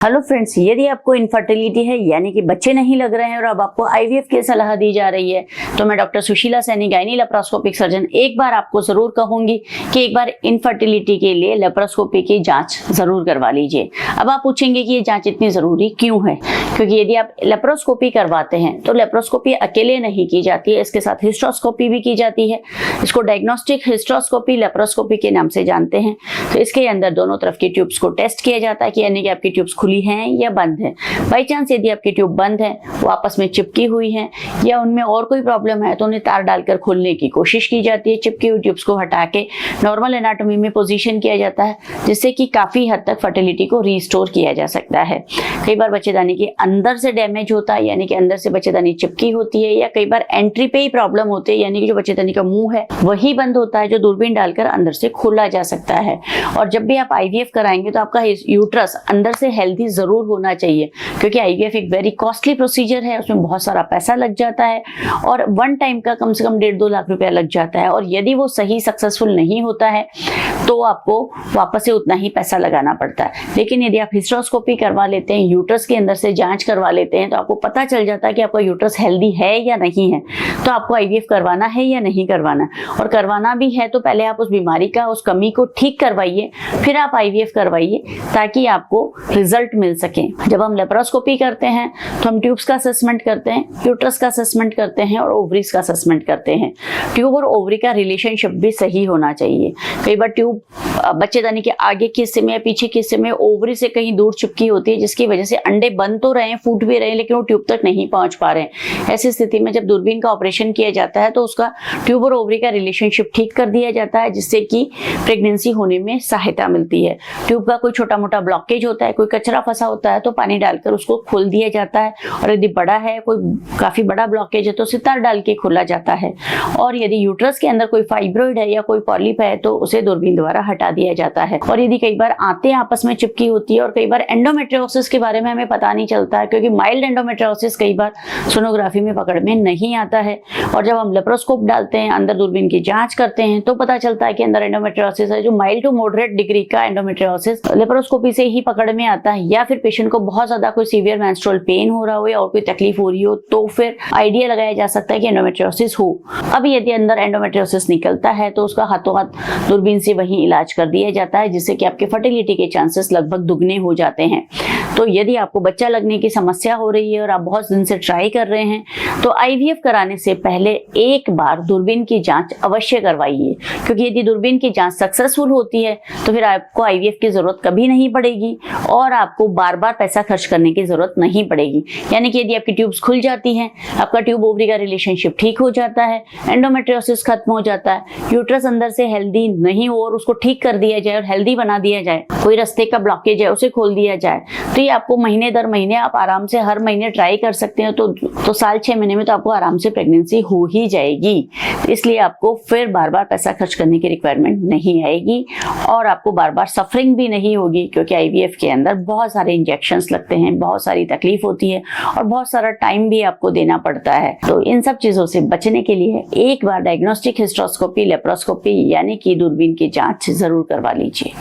Hello friends, यदि आपको infertility है यानी कि बच्चे नहीं लग रहे हैं और अब आपको आईवीएफ की सलाह दी जा रही है, तो मैं doctor Sushila Saini, gynae laparoscopic surgeon, एक बार आपको जरूर कहूंगी कि एक बार इनफर्टिलिटी के लिए लेप्रोस्कोपी की जांच जरूर करवा लीजिए। अब आप पूछेंगे कि ये जांच इतनी जरूरी क्यों है? क्योंकि यदि आप लेप्रोस्कोपी करवाते हैं तो लेप्रोस्कोपी अकेले नहीं की जाती है, इसके साथ हिस्ट्रोस्कोपी भी की जाती है। इसको डायग्नोस्टिक हिस्ट्रोस्कोपी लेप्रोस्कोपी के नाम से जानते हैं। तो इसके अंदर दोनों तरफ की ट्यूब्स को टेस्ट किया जाता है कि यानी कि आपकी ट्यूब्स खुली हैं या बंद है। बाई चांस यदि आपकी ट्यूब बंद है, वो आपस में चिपकी हुई है या उनमें और कोई प्रॉब्लम है, तो उन्हें तार डालकर खोलने की कोशिश की जाती है। चिपकी हुई ट्यूब्स को हटा के नॉर्मल एनाटॉमी में पोजीशन किया जाता है, जिससे कि काफी हद तक फर्टिलिटी को रिस्टोर किया जा सकता है। कई बार बच्चेदानी के अंदर से डैमेज होता है, यानी कि अंदर से बच्चेदानी चिपकी होती है, या कई बार एंट्री पे ही प्रॉब्लम होती है, यानी कि जो बच्चेदानी का मुंह है वही बंद होता है, जो दूरबीन डालकर अंदर से खोला जा सकता है। और जब भी आप आईवीएफ कराएंगे तो आपका यूट्रस अंदर से हेल्दी जरूर होना चाहिए, क्योंकि आईवीएफ एक वेरी कॉस्टली प्रोसीजर है, उसमें बहुत सारा पैसा लग जाता है और वन टाइम का कम से कम 1.5-2 लाख रुपया लग जाता है। और यदि वो सही सक्सेसफुल नहीं होता है तो आपको वापस से उतना ही पैसा लगाना पड़ता है। लेकिन यदि आप हिस्ट्रोस्कोपी करवा लेते हैं, यूट्रस के अंदर से जांच करवा लेते हैं, तो आपको पता चल जाता है कि आपका यूट्रस हेल्दी है या नहीं है, तो आपको आईवीएफ करवाना है या नहीं करवाना। और करवाना भी है तो पहले आप उस बीमारी का, उस कमी को ठीक करवाइए, फिर आप आईवीएफ करवाइए, ताकि आपको रिजल्ट मिल सके। जब हम लेप्रोस्कोपी करते हैं तो हम ट्यूब्स का असेसमेंट करते हैं, यूट्रस का असेसमेंट करते हैं और ओवरीज का असेसमेंट करते हैं। ट्यूब और ओवरी का रिलेशनशिप भी सही होना चाहिए। कई बार ट्यूब बच्चेदानी के आगे के हिस्से में या पीछे के हिस्से में ओवरी से कहीं दूर चिपकी होती है, जिसकी वजह से अंडे बन तो रहे हैं, फूट भी रहे हैं, लेकिन वो ट्यूब तक नहीं पहुंच पा रहे हैं। ऐसी स्थिति में जब दूरबीन का ऑपरेशन किया जाता है तो उसका ट्यूब और ओवरी का रिलेशनशिप ठीक कर दिया जाता है, जिससे कि प्रेगनेंसी होने में सहायता मिलती है। ट्यूब का कोई छोटा मोटा ब्लॉकेज होता है, कोई कचरा फंसा होता है, तो पानी डालकर उसको खोल दिया जाता है। और यदि बड़ा है, कोई काफी बड़ा ब्लॉकेज है, तो सितार डाल के खोला जाता है। और यदि यूट्रस के अंदर कोई फाइब्रॉइड है या कोई पॉलिप है, तो उसे दूरबीन द्वारा हटा दिया जाता है। और यदि कई बार आंतें आपस में चिपकी होती है, और कई बार एंडोमेट्रियोसिस के बारे में हमें पता नहीं चलता है, क्योंकि माइल्ड एंडोमेट्रियोसिस कई बार सोनोग्राफी में पकड़ में नहीं आता है। और जब हम लेप्रोस्कोप डालते हैं, अंदर दूरबीन की जांच करते हैं, तो पता चलता है कि अंदर एंडोमेट्रियोसिस है। जो माइल्ड टू मॉडरेट डिग्री का एंडोमेट्रियोसिस लेप्रोस्कोपी से ही पकड़ में आता है, या फिर पेशेंट को बहुत ज्यादा कोई सीवियर मेंस्ट्रुअल पेन हो रहा हो या और कोई तकलीफ हो रही हो, तो फिर आइडिया लगाया जा सकता है कि एंडोमेट्रियोसिस हो। अब यदि अंदर एंडोमेट्रियोसिस निकलता है तो उसका हाथों हाथ दूरबीन से वहीं इलाज कर दिया जाता है, जिससे कि आपके फर्टिलिटी के चांसेस लगभग दुगने हो जाते हैं। तो यदि आपको बच्चा लगने की समस्या हो रही है और आप बहुत दिन से ट्राई कर रहे हैं, तो आईवीएफ कराने से पहले एक बार दूरबीन की जांच अवश्य करवाइए, क्योंकि यदि दूरबीन की जांच सक्सेसफुल होती है तो फिर आपको आईवीएफ की जरूरत कभी नहीं पड़ेगी और आपको बार बार पैसा खर्च करने की जरूरत नहीं पड़ेगी। यानी कि यदि आपकी ट्यूब्स खुल जाती हैं, आपका ट्यूब ओवरी का रिलेशनशिप ठीक हो जाता है, एंडोमेट्रियोसिस खत्म हो जाता है, यूट्रस अंदर से हेल्दी नहीं हो और उसको ठीक कर दिया जाए और हेल्दी बना दिया जाए, कोई रास्ते का ब्लॉकेज है उसे खोल दिया जाए, तो ये आपको महीने दर महीने आप आराम से हर महीने ट्राई कर सकते हैं। तो साल 6 महीने में तो आपको आराम से प्रेगनेंसी हो ही जाएगी। इसलिए आपको फिर बार बार पैसा खर्च करने की रिक्वायरमेंट नहीं आएगी और आपको बार बार सफरिंग भी नहीं होगी, क्योंकि आईवीएफ के अंदर बहुत सारे इंजेक्शंस लगते हैं, बहुत सारी तकलीफ होती है और बहुत सारा टाइम भी आपको देना पड़ता है। तो इन सब चीजों से बचने के लिए एक बार डायग्नोस्टिक हिस्ट्रोस्कोपी लेप्रोस्कोपी यानी कि दूरबीन की जांच जरूर करवा लीजिए।